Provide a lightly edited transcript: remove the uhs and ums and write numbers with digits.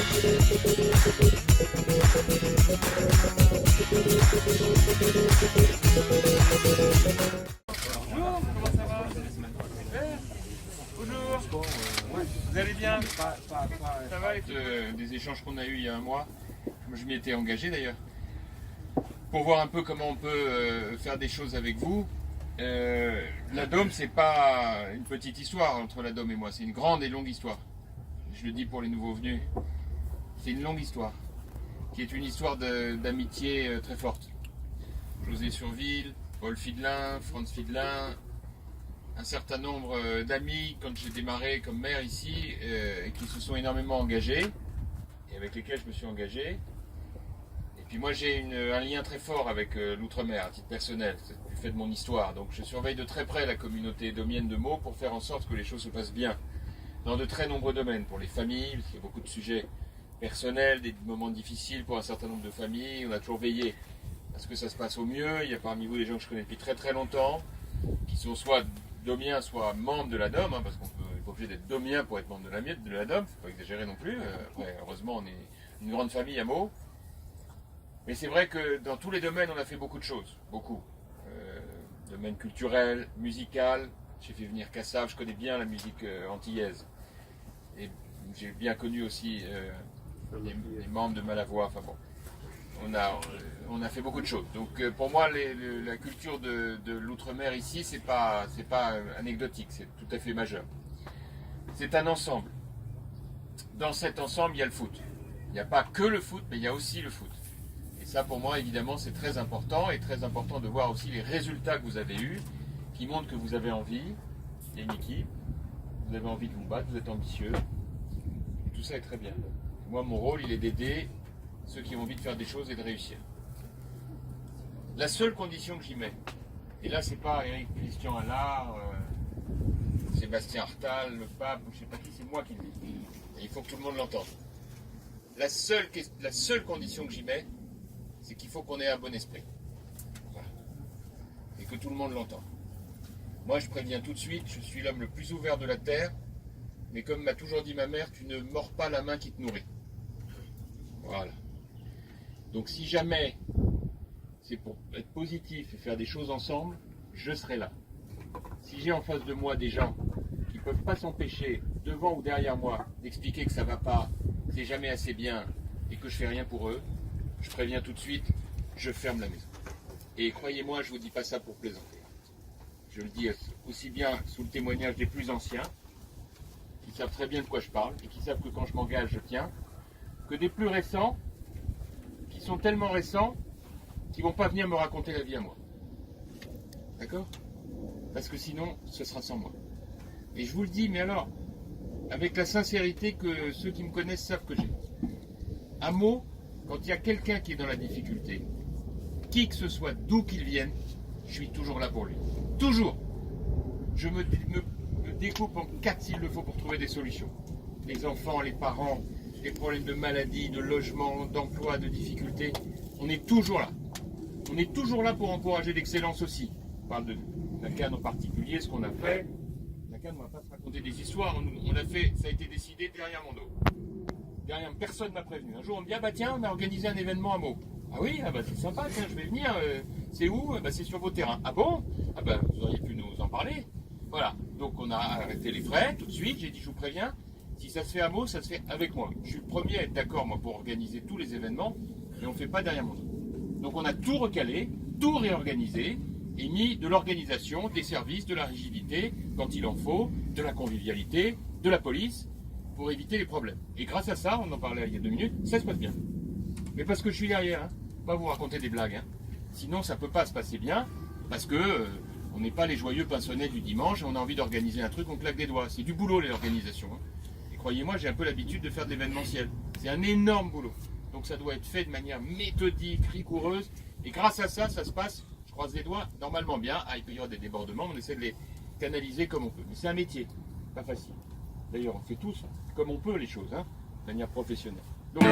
Bonjour, comment ça va? Bonjour. Vous allez bien? Ça va? Des échanges qu'on a eus il y a un mois, je m'y étais engagé d'ailleurs, pour voir un peu comment on peut faire des choses avec vous. La Dôme, c'est pas une petite histoire entre la Dôme et moi, c'est une grande et longue histoire. Je le dis pour les nouveaux venus, c'est une longue histoire, qui est une histoire d'amitié très forte. José Surville, Paul Fidelin, Franz Fidelin, un certain nombre d'amis quand j'ai démarré comme maire ici, qui se sont énormément engagés, et avec lesquels je me suis engagé. Et puis moi j'ai un lien très fort avec l'outre-mer à titre personnel, du fait de mon histoire. Donc je surveille de très près la communauté domienne de Meaux pour faire en sorte que les choses se passent bien, dans de très nombreux domaines, pour les familles, parce qu'il y a beaucoup de sujets personnels, des moments difficiles pour un certain nombre de familles. On a toujours veillé à ce que ça se passe au mieux. Il y a parmi vous des gens que je connais depuis très très longtemps, qui sont soit domiens, soit membres de la Dôme, parce qu'on n'est pas obligé d'être domien pour être membre de la Dôme, il ne faut pas exagérer non plus. Après, heureusement, on est une grande famille à Meaux. Mais c'est vrai que dans tous les domaines, on a fait beaucoup de choses, beaucoup. Domaine culturel, musical, j'ai fait venir Cassav, je connais bien la musique antillaise. Et j'ai bien connu aussi les membres de Malavoie, enfin bon. On a fait beaucoup de choses. Donc pour moi, la culture de l'outre-mer ici, c'est pas anecdotique, c'est tout à fait majeur. C'est un ensemble. Dans cet ensemble, il y a le foot. Il n'y a pas que le foot, mais il y a aussi le foot. Et ça, pour moi, évidemment, c'est très important. Et très important de voir aussi les résultats que vous avez eus, qui montrent que vous avez envie. Il y a une équipe, vous avez envie de vous battre, vous êtes ambitieux. Tout ça est très bien. Moi, mon rôle, il est d'aider ceux qui ont envie de faire des choses et de réussir. La seule condition que j'y mets, et là, c'est pas Éric Christian Allard, Sébastien Artal, le pape, ou je sais pas qui, c'est moi qui le dis. Et il faut que tout le monde l'entende. La seule condition que j'y mets, c'est qu'il faut qu'on ait un bon esprit. Voilà. Et que tout le monde l'entende. Moi, je préviens tout de suite, je suis l'homme le plus ouvert de la terre, mais comme m'a toujours dit ma mère, tu ne mords pas la main qui te nourrit. Voilà. Donc si jamais c'est pour être positif et faire des choses ensemble, je serai là. Si j'ai en face de moi des gens qui ne peuvent pas s'empêcher, devant ou derrière moi, d'expliquer que ça ne va pas, que c'est jamais assez bien et que je fais rien pour eux, je préviens tout de suite, je ferme la maison. Et croyez-moi, je ne vous dis pas ça pour plaisanter. Je le dis aussi bien sous le témoignage des plus anciens, qui savent très bien de quoi je parle et qui savent que quand je m'engage, je tiens, que des plus récents, qui sont tellement récents, qu'ils ne vont pas venir me raconter la vie à moi. D'accord? Parce que sinon, ce sera sans moi. Et je vous le dis, mais alors, avec la sincérité que ceux qui me connaissent savent que j'ai. À Meaux, quand il y a quelqu'un qui est dans la difficulté, qui que ce soit, d'où qu'il vienne, je suis toujours là pour lui. Toujours. Je me découpe en 4 s'il le faut pour trouver des solutions. Les enfants, les parents, les problèmes de maladie, de logement, d'emploi, de difficultés, on est toujours là. On est toujours là pour encourager l'excellence aussi. On parle de la Cannes en particulier, ce qu'on a fait. La Cannes, on ne va pas se raconter des histoires. On a fait, ça a été décidé derrière mon dos. Derrière, personne ne m'a prévenu. Un jour, on me dit, ah bah tiens, on a organisé un événement à Meaux. Ah oui, ah bah c'est sympa, tiens, je vais venir. C'est où? Bah c'est sur vos terrains. Ah bon? Ah bah vous auriez pu nous en parler. Voilà. Donc on a arrêté les frais tout de suite. J'ai dit, je vous préviens, si ça se fait à Meaux, ça se fait avec moi. Je suis le premier à être d'accord, moi, pour organiser tous les événements, mais on ne fait pas derrière mon dos. Donc on a tout recalé, tout réorganisé, et mis de l'organisation, des services, de la rigidité, quand il en faut, de la convivialité, de la police, pour éviter les problèmes. Et grâce à ça, on en parlait il y a 2 minutes, ça se passe bien. Mais parce que je suis derrière, pas vous raconter des blagues. Sinon, ça ne peut pas se passer bien, parce que on n'est pas les joyeux pinsonnets du dimanche, et on a envie d'organiser un truc, on claque des doigts. C'est du boulot, l'organisation. Et croyez-moi, j'ai un peu l'habitude de faire de l'événementiel. C'est un énorme boulot. Donc ça doit être fait de manière méthodique, rigoureuse. Et grâce à ça, ça se passe, je croise les doigts, normalement bien. Ah, il peut y avoir des débordements, on essaie de les canaliser comme on peut. Mais c'est un métier, pas facile. D'ailleurs, on fait tous comme on peut les choses, de manière professionnelle. Donc...